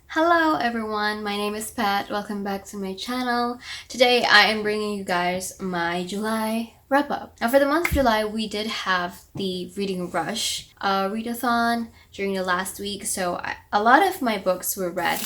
Hello everyone, my name is Pat. Welcome back to my channel. Today I am bringing you guys my July wrap up. Now for the month of July, we did have the reading rush readathon during the last week. So a lot of my books were read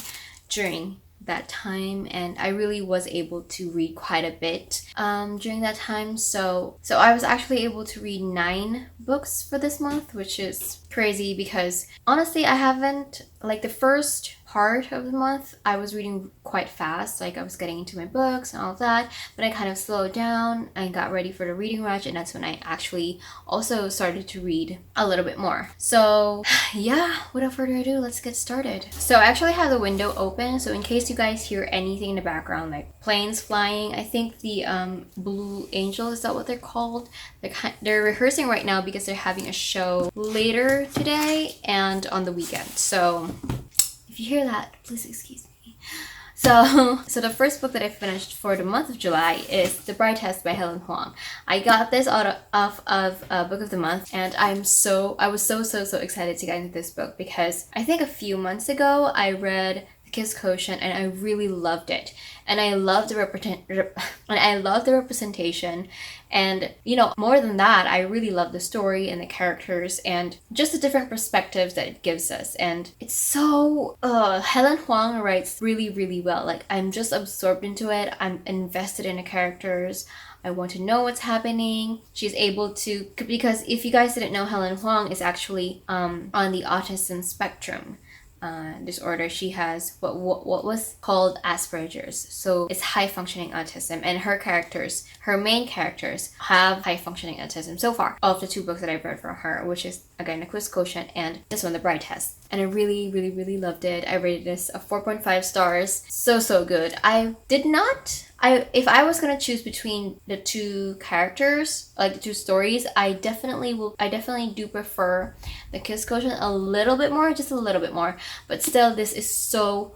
during that time, and I really was able to read quite a bit during that time. So I was actually able to read 9 books for this month, which is crazy because honestly I haven't, like, the first part of the month I was reading quite fast, like I was getting into my books and all of that, but I kind of slowed down and got ready for the reading rush, and that's when I actually also started to read a little bit more. So yeah, without further ado, let's get started. So I actually have the window open, so in case you guys hear anything in the background like planes flying, I think the Blue Angel, is that what they're called? They're rehearsing right now because they're having a show later today and on the weekend. So if you hear that, please excuse me. So the first book that I finished for the month of July is The Bride Test by Helen Huang. I got this out of Book of the Month, and I was so excited to get into this book because I think a few months ago I read The Kiss Quotient and I really loved it. And I love the representation, and more than that, I really love the story and the characters and just the different perspectives that it gives us. And it's so Helen Huang writes really well. Like, I'm just absorbed into it. I'm invested in the characters. I want to know what's happening. She's able to, because if you guys didn't know, Helen Huang is actually on the autism spectrum disorder. She has what was called Asperger's, so it's high functioning autism, and her main characters have high functioning autism so far of the 2 books that I've read from her, which is again The Quiz Quotient and this one, The Bride Test. And I really loved it. I rated this a 4.5 stars. So good. If I was gonna choose between the 2 characters, like the 2 stories, I definitely do prefer The Kiss Quotient a little bit more, just a little bit more. But still, this is so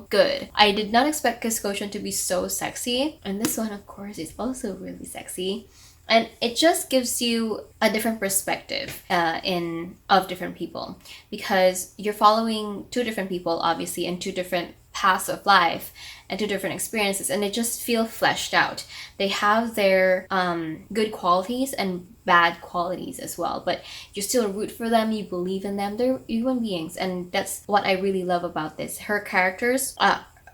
good. I did not expect Kiss Quotient to be so sexy, and this one, of course, is also really sexy. And it just gives you a different perspective of different people, because you're following 2 different people, obviously, and 2 different paths of life and 2 different experiences, and they just feel fleshed out. They have their good qualities and bad qualities as well, but you still root for them, you believe in them. They're human beings, and that's what I really love about this. Her characters,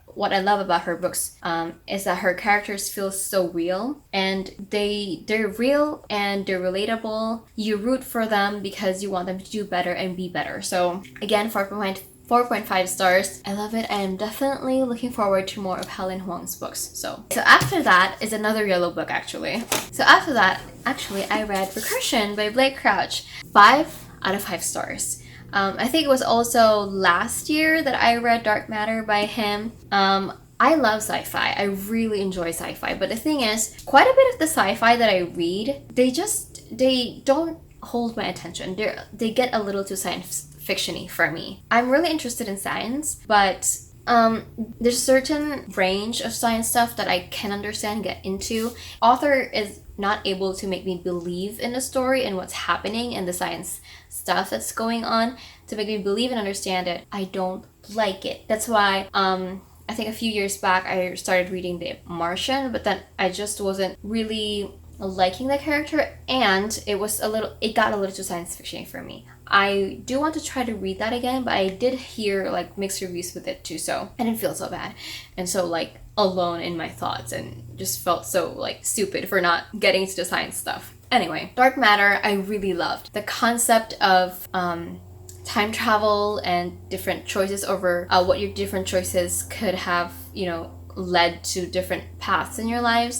what I love about her books is that her characters feel so real, and they're real and they're relatable. You root for them because you want them to do better and be better. So again, 4.5 stars. I love it. I am definitely looking forward to more of Helen Huang's books. So after that is another yellow book, actually. So after that, actually, I read Recursion by Blake Crouch. 5 out of 5 stars. I think it was also last year that I read Dark Matter by him. I love sci-fi. I really enjoy sci-fi. But the thing is, quite a bit of the sci-fi that I read, they don't hold my attention. They get a little too science fiction-y for me. I'm really interested in science, but there's a certain range of science stuff that I can understand, get into. Author is not able to make me believe in the story and what's happening and the science stuff that's going on to make me believe and understand it. I don't like it. That's why I think a few years back I started reading The Martian, but then I just wasn't really liking the character, and it got a little too science fiction for me. I do want to try to read that again, but I did hear like mixed reviews with it too, so I didn't feel so bad and so like alone in my thoughts, and just felt so like stupid for not getting to the science stuff. Anyway, Dark Matter I really loved. The concept of time travel and different choices over what your different choices could have, led to different paths in your life.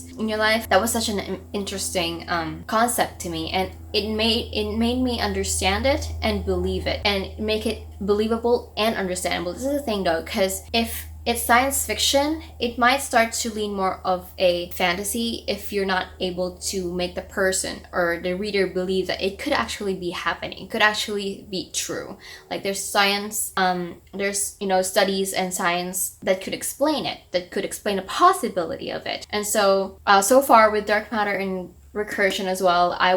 That was such an interesting concept to me, and it made me understand it and believe it, and make it believable and understandable. This is the thing though, because if it's science fiction, it might start to lean more of a fantasy if you're not able to make the person or the reader believe that it could actually be happening, could actually be true. Like there's science, there's studies and science that could explain it, that could explain a possibility of it. And so far with Dark Matter and Recursion as well, I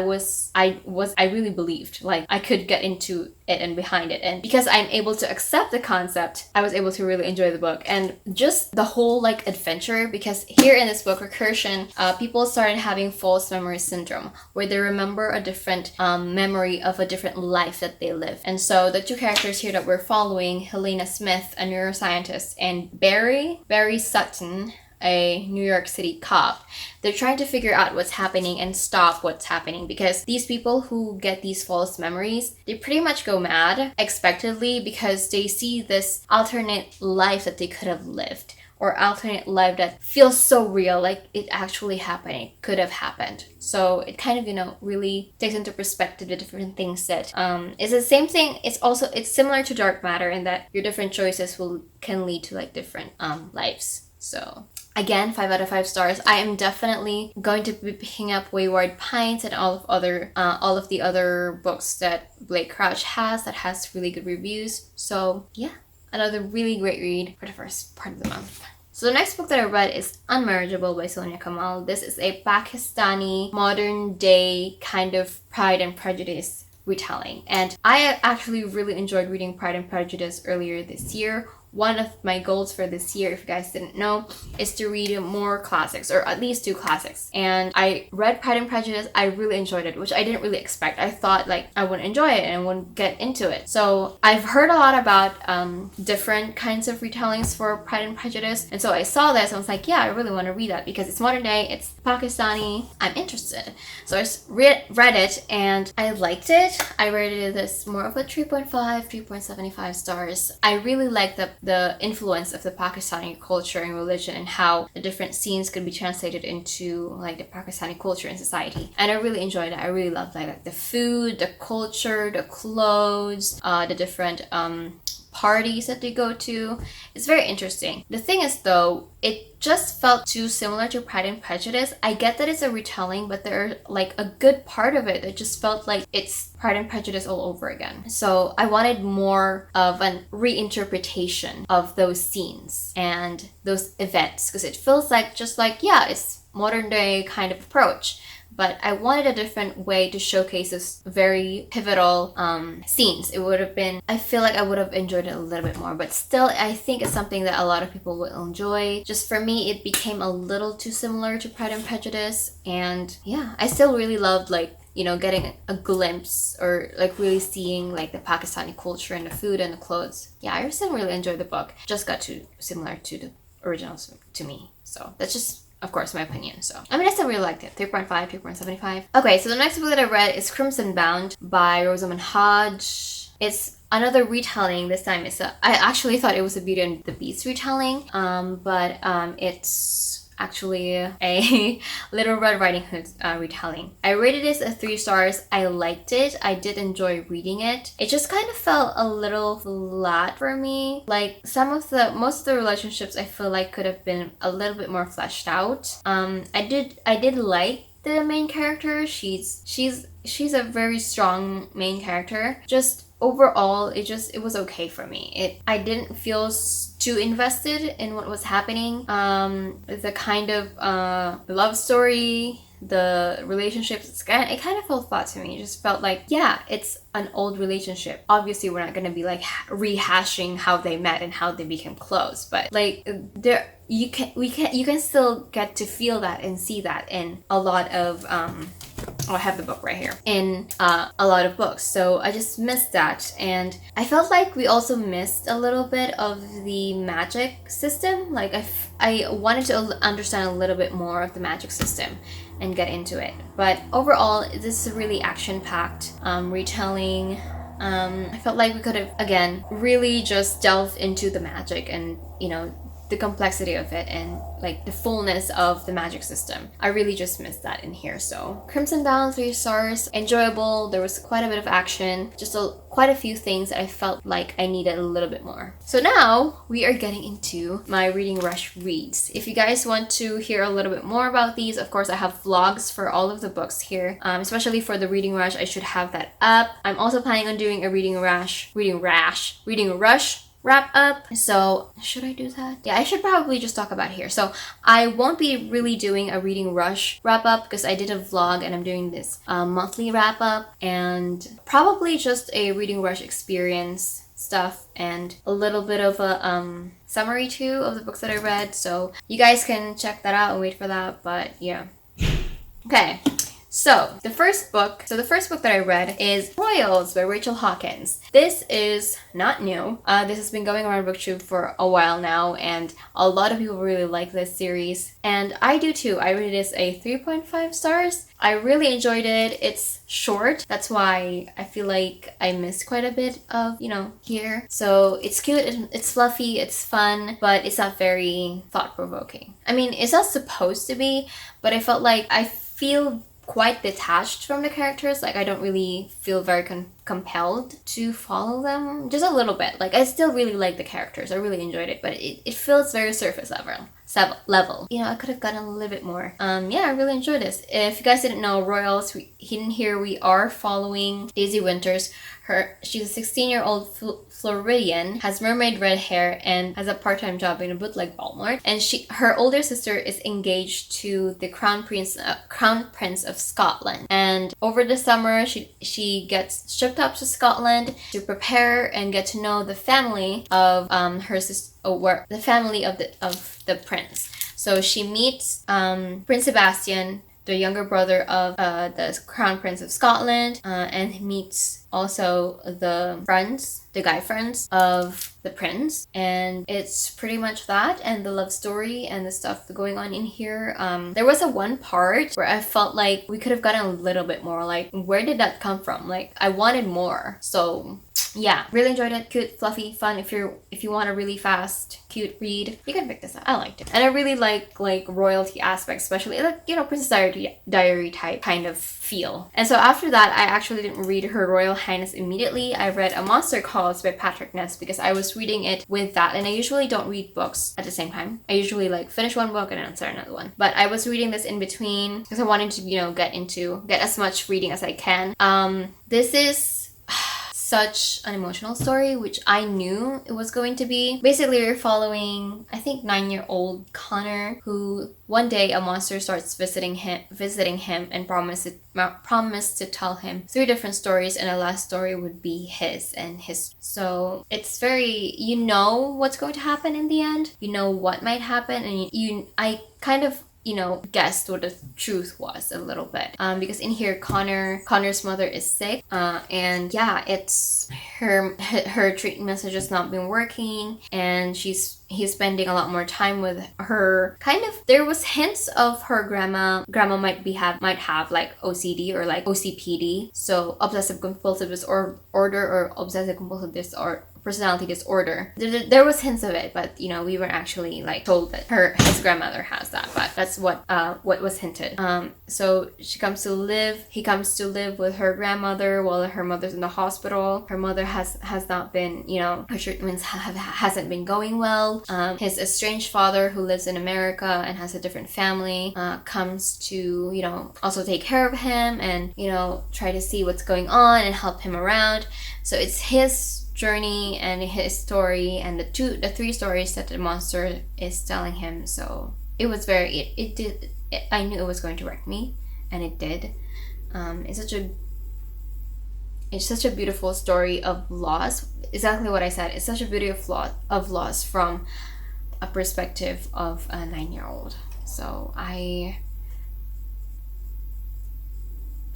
really believed like I could get into it and behind it, and because I'm able to accept the concept, I was able to really enjoy the book and just the whole like adventure. Because here in this book, Recursion, people started having false memory syndrome, where they remember a different memory of a different life that they live. And so the two characters here that we're following, Helena Smith, a neuroscientist, and Barry Sutton, a New York City cop, they're trying to figure out what's happening and stop what's happening, because these people who get these false memories, they pretty much go mad expectedly because they see this alternate life that they could have lived, or alternate life that feels so real, like it actually happened, it could have happened. So it kind of, really takes into perspective the different things that it's the same thing. It's similar to dark matter in that your different choices can lead to like different lives. So again, 5 out of 5 stars. I am definitely going to be picking up Wayward Pines and all of the other books that Blake Crouch has that has really good reviews. So yeah, another really great read for the first part of the month. So the next book that I read is Unmarriageable by Sonia Kamal. This is a Pakistani modern day kind of Pride and Prejudice retelling. And I actually really enjoyed reading Pride and Prejudice earlier this year. One of my goals for this year, if you guys didn't know, is to read more classics, or at least 2 classics. And I read Pride and Prejudice. I really enjoyed it, which I didn't really expect. I thought like I wouldn't enjoy it and I wouldn't get into it. So I've heard a lot about different kinds of retellings for Pride and Prejudice. And so I saw this and I was like, yeah, I really want to read that because it's modern day, it's Pakistani, I'm interested. So I just read it and I liked it. I rated this more of a 3.5, 3.75 stars. I really liked the influence of the Pakistani culture and religion and how the different scenes could be translated into like the Pakistani culture and society. And I really enjoyed it. I really loved like the food, the culture, the clothes, the different parties that they go to. It's very interesting. The thing is though, it just felt too similar to Pride and Prejudice. I get that it's a retelling, but there's like a good part of it that just felt like it's Pride and Prejudice all over again. So I wanted more of an reinterpretation of those scenes and those events, because it feels like just like, yeah, it's modern day kind of approach. But I wanted a different way to showcase this very pivotal scenes. It would have been, I feel like I would have enjoyed it a little bit more. But still, I think it's something that a lot of people will enjoy. Just for me, it became a little too similar to Pride and Prejudice. And yeah, I still really loved like, getting a glimpse or like really seeing like the Pakistani culture and the food and the clothes. Yeah, I still really enjoyed the book. Just got too similar to the originals to me. So that's just, of course, my opinion. So I mean, I still really liked it. 3.5, 3.75. Okay, so the next book that I read is Crimson Bound by Rosamund Hodge. It's another retelling. This time I actually thought it was a Beauty and the Beast retelling, but it's actually a Little Red Riding Hood retelling. I rated this at 3 stars. I liked it. I did enjoy reading it. It just kind of felt a little flat for me. Like most of the relationships I feel like could have been a little bit more fleshed out. I did like the main character. She's a very strong main character. Just overall, it was okay for me. I didn't feel too invested in what was happening. The kind of love story, the relationships, it kind of felt flat to me. It just felt like, yeah, it's an old relationship. Obviously, we're not gonna be like rehashing how they met and how they became close, but like you can still get to feel that and see that in a lot of I have the book right here, in a lot of books. So I just missed that, and I felt like we also missed a little bit of the magic system. Like I wanted to understand a little bit more of the magic system and get into it. But overall, this is a really action-packed retelling. I felt like we could have, again, really just delved into the magic and, the complexity of it and like the fullness of the magic system. I really just missed that in here. So Crimson Bound, 3 stars. Enjoyable. There was quite a bit of action. Just quite a few things that I felt like I needed a little bit more. So now we are getting into my Reading Rush reads. If you guys want to hear a little bit more about these, of course I have vlogs for all of the books here. Especially for the Reading Rush, I should have that up. I'm also planning on doing a Reading Rush wrap up. So should I do that? Yeah, I should probably just talk about it here. So I won't be really doing a reading rush wrap up because I did a vlog and I'm doing this monthly wrap up, and probably just a reading rush experience stuff and a little bit of a summary too of the books that I read. So you guys can check that out and wait for that. But yeah. Okay. So the first book that I read is Royals by Rachel Hawkins. This is not new. This has been going around BookTube for a while now, and a lot of people really like this series, and I do too. I rated this a 3.5 stars. I really enjoyed it. It's short. That's why I feel like I missed quite a bit of, here. So it's cute, it's fluffy, it's fun, but it's not very thought-provoking. I mean, it's not supposed to be, but I felt like I feel quite detached from the characters. Like I don't really feel very compelled to follow them, just a little bit. Like I still really like the characters, I really enjoyed it, but it feels very surface level. I could have gotten a little bit more. Yeah, I really enjoyed this. If you guys didn't know, Royals, hidden here, we are following Daisy Winters. She's a 16-year-old Floridian, has mermaid red hair, and has a part-time job in a bootleg Walmart. And her older sister is engaged to the Crown Prince of Scotland. And over the summer, she gets shipped up to Scotland to prepare and get to know the family of her sister, the family of the prince. So she meets Prince Sebastian, the younger brother of the Crown Prince of Scotland, and meets also the guy friends of the prince. And it's pretty much that, and the love story and the stuff going on in here. There was one part where I felt like we could have gotten a little bit more. Like, where did that come from? Like, I wanted more. So yeah, really enjoyed it. Cute, fluffy, fun. If you want a really fast, cute read, you can pick this up. I liked it, and I really like royalty aspects, especially Princess Diary type kind of feel. And so after that, I actually didn't read Her Royal Highness immediately. I read A Monster Calls by Patrick Ness because I was reading it with that, and I usually don't read books at the same time. I usually finish one book and then start another one. But I was reading this in between because I wanted to get as much reading as I can. This is such an emotional story, which I knew it was going to be. Basically, we're following, I think, 9-year-old Connor, who one day a monster starts visiting him and promised to tell him 3 different stories, and the last story would be his. So it's very, what's going to happen in the end. You know what might happen, and I kind of guessed what the truth was a little bit. Because in here, Connor's mother is sick. And yeah, it's her treatments have just not been working, and he's spending a lot more time with her. There was hints of her grandma might have like OCD or like OCPD, so obsessive compulsive disorder or obsessive compulsive personality disorder. There was hints of it, but we weren't actually told that his grandmother has that, but that's what was hinted. So he comes to live with her grandmother while her mother's in the hospital. Her mother has not been, her treatments hasn't been going well. His estranged father, who lives in America and has a different family, comes to also take care of him and try to see what's going on and help him around. So it's his journey and his story and the 3 stories that the monster is telling him. So it was I knew it was going to wreck me, and it did. It's such a beautiful story of loss. Exactly what I said. It's such a beauty of loss from a perspective of a 9-year-old. So I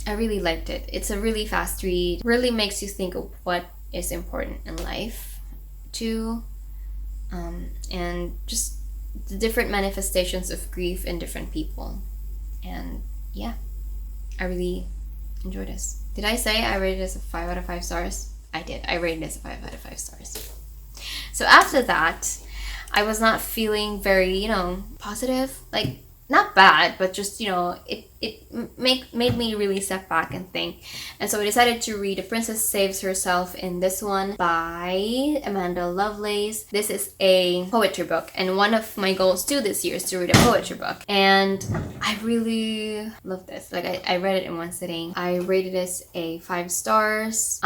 really liked it. It's a really fast read. Really makes you think of what is important in life too, and just the different manifestations of grief in different people. And yeah, I really enjoyed this. Did I say I rated this a 5 out of 5 stars? I did. I rated this a 5 out of 5 stars. So after that, I was not feeling very positive. Like, not bad, but just it made me really step back and think. And so I decided to read The Princess Saves Herself in this one by Amanda Lovelace. This is a poetry book, and one of my goals too this year is to read a poetry book. And I really love this. Like I read it in one sitting. I rated this a 5 stars.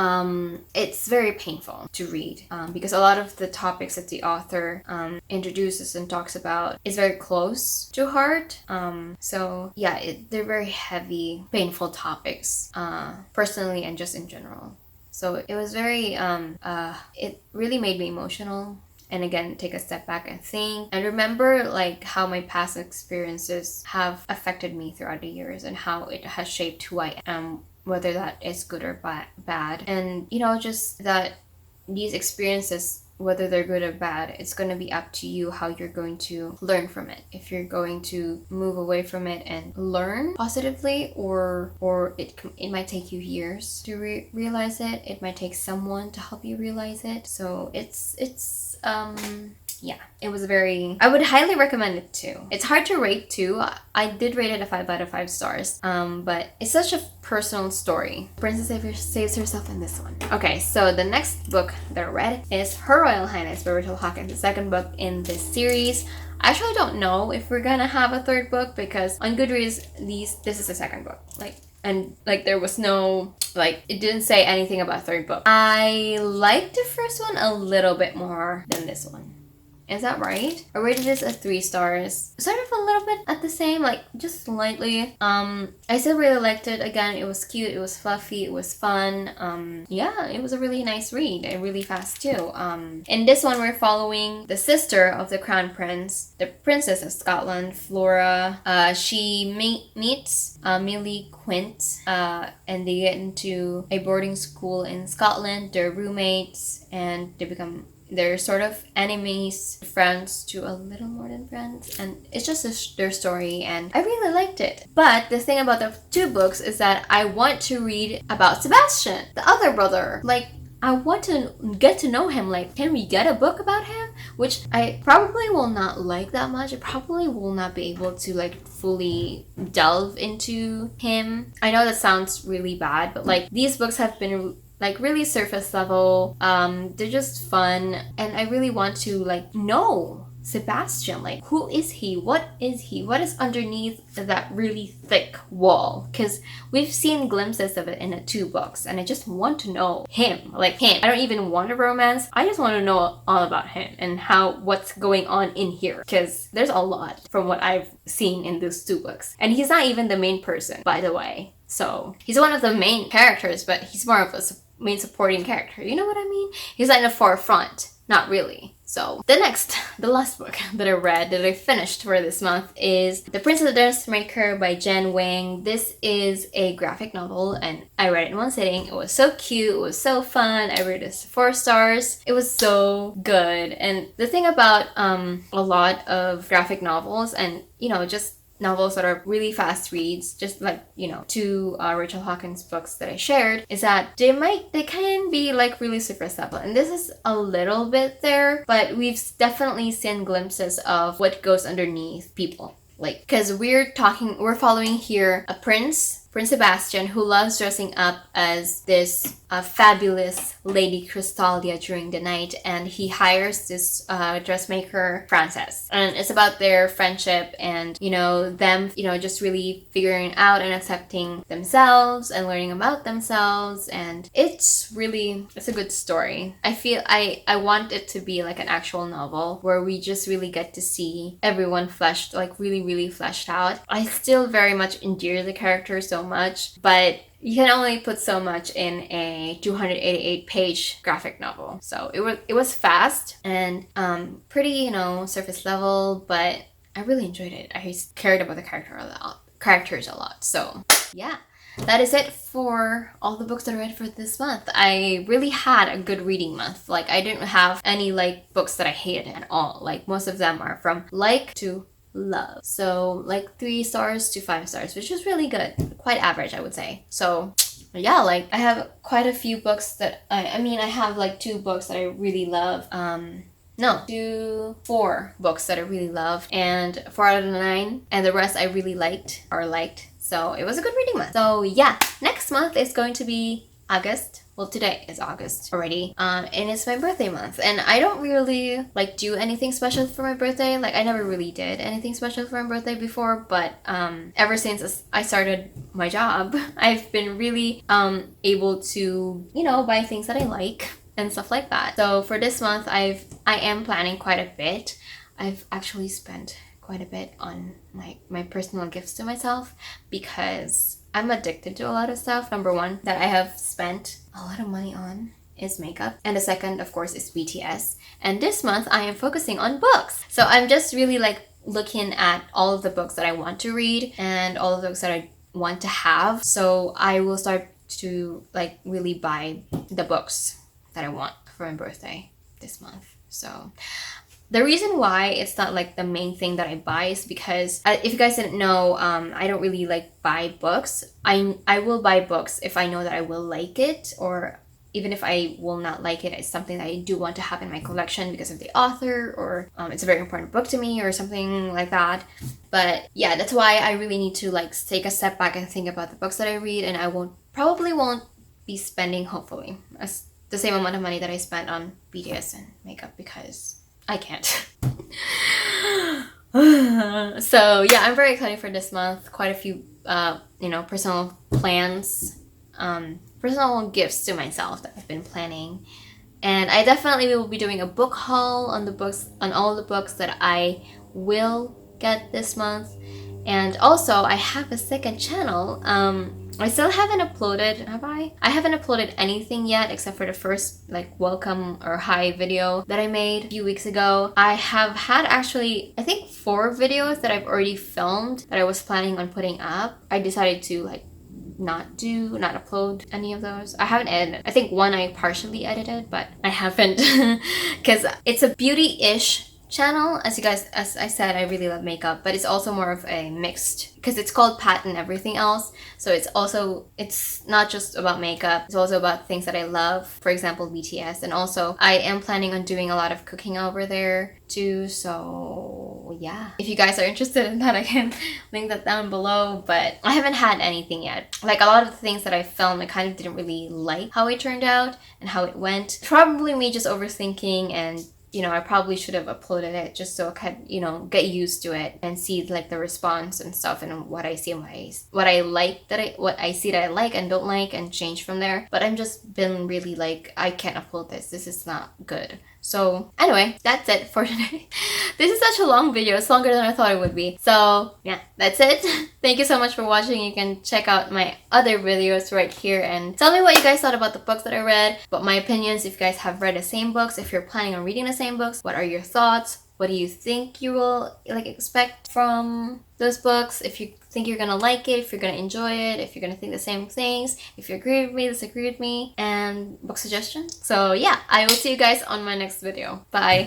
It's very painful to read because a lot of the topics that the author introduces and talks about is very close to heart. So yeah, they're very heavy, painful topics, personally and just in general. So it was very, it really made me emotional. And again, take a step back and think and remember like how my past experiences have affected me throughout the years and how it has shaped who I am, whether that is good or bad. And you know, just that these experiences, whether they're good or bad, it's going to be up to you how you're going to learn from it. If you're going to move away from it and learn positively, or it might take you years to realize it. It might take someone to help you realize it. So yeah, it was I would highly recommend it too. It's hard to rate too. I did rate it a 5 out of 5 stars. But it's such a personal story. Princess saves herself in this one. Okay, so the next book that I read is Her Royal Highness by Royal Hawkins, the second book in this series. I actually don't know if we're gonna have a third book because on Goodreads, this is the second book. And there was no, it didn't say anything about third book. I liked the first one a little bit more than this one. Is that right? I rated this at 3 stars. Sort of a little bit at the same, just slightly. I still really liked it. Again, it was cute, it was fluffy, it was fun. Yeah, it was a really nice read and really fast too. In this one, we're following the sister of the Crown Prince, the Princess of Scotland, Flora. She meets Millie Quint, and they get into a boarding school in Scotland. They're roommates, and they're sort of enemies, friends to a little more than friends, and it's just their story, and I really liked it. But the thing about the 2 books is that I want to read about Sebastian, the other brother. I want to get to know him. Can we get a book about him? Which I probably will not like that much. I probably will not be able to fully delve into him. I know that sounds really bad, but these books have been really surface level. They're just fun, and I really want to know Sebastian. Who is he? What is he? What is underneath that really thick wall? Because we've seen glimpses of it in the 2 books, and I just want to know him. Him. I don't even want a romance. I just want to know all about him and what's going on in here, because there's a lot from what I've seen in those 2 books. And he's not even the main person, by the way. So he's one of the main characters, but he's more of a main supporting character. You know what I mean? He's in the forefront. Not really. So the last book that I read, that I finished for this month, is The Princess Dressmaker by Jen Wang. This is a graphic novel, and I read it in one sitting. It was so cute. It was so fun. I rated this 4 stars. It was so good. And the thing about a lot of graphic novels, and just novels that are really fast reads, just 2 Rachel Hawkins books that I shared, is that they can be really surface level, and this is a little bit there, but we've definitely seen glimpses of what goes underneath people. Because we're following here a Prince Sebastian, who loves dressing up as this fabulous Lady Crystalia during the night, and he hires this dressmaker, Frances. And it's about their friendship and, them, just really figuring out and accepting themselves and learning about themselves. And it's a good story. I feel I want it to be an actual novel where we just really get to see everyone fleshed, really, really fleshed out. I still very much endear the characters so much, but you can only put so much in a 288-page graphic novel. So it was fast and pretty, surface level, but I really enjoyed it. I cared about the characters a lot. So yeah, that is it for all the books that I read for this month. I really had a good reading month. I didn't have any books that I hated at all. Most of them are from to love. So 3 stars to 5 stars, which is really good. Quite average, I would say. So yeah, I have quite a few books that I have 2 books that I really love. no, to 4 books that I really loved, and 4 out of the 9, and the rest I really liked or liked. So it was a good reading month. So yeah, next month is going to be August. Well, today is August already, and it's my birthday month, and I don't really like do anything special for my birthday. Like, I never really did anything special for my birthday before, but ever since I started my job, I've been really able to, you know, buy things that I like and stuff like that. So for this month, I am planning quite a bit. I've actually spent quite a bit on my personal gifts to myself because I'm addicted to a lot of stuff. Number one that I have spent a lot of money on is makeup. And the second, of course, is BTS. And this month, I am focusing on books. So I'm just really like looking at all of the books that I want to read and all of the books that I want to have. So I will start to like really buy the books that I want for my birthday this month. So the reason why it's not like the main thing that I buy is because if you guys didn't know, I don't really like buy books. I will buy books if I know that I will like it, or even if I will not like it, it's something that I do want to have in my collection because of the author, or it's a very important book to me or something like that. But yeah, that's why I really need to like take a step back and think about the books that I read, and I probably won't be spending, hopefully, the same amount of money that I spent on BTS and makeup, because I can't. So yeah, I'm very excited for this month. Quite a few, you know, personal plans, personal gifts to myself that I've been planning. And I definitely will be doing a book haul on the books, on all the books that I will get this month. And also, I have a second channel. I still haven't uploaded, have I? I haven't uploaded anything yet except for the first like welcome or hi video that I made a few weeks ago. I have had actually, I think 4 videos that I've already filmed that I was planning on putting up. I decided to like not upload any of those. I haven't edited. I think one I partially edited, but I haven't because it's a beauty-ish channel. As I said, I really love makeup, but it's also more of a mixed, because it's called Pat and Everything Else. So it's not just about makeup, it's also about things that I love, for example BTS. And also I am planning on doing a lot of cooking over there too. So yeah, if you guys are interested in that, I can link that down below. But I haven't had anything yet. Like, a lot of the things that I filmed, I kind of didn't really like how it turned out and how it went. Probably me just overthinking, and you know, I probably should have uploaded it just so I could, you know, get used to it and see like the response and stuff, and what I see and what I see that I like and don't like, and change from there. But I'm just been really like, I can't upload this. This is not good. So anyway, that's it for today. This is such a long video. It's longer than I thought it would be. So yeah, that's it. Thank you so much for watching. You can check out my other videos right here and tell me what you guys thought about the books that I read, about my opinions, if you guys have read the same books, if you're planning on reading the same books, what are your thoughts? What do you think you will like expect from those books? If you think you're gonna like it, if you're gonna enjoy it, if you're gonna think the same things, if you agree with me, disagree with me, and book suggestions. So yeah, I will see you guys on my next video. Bye!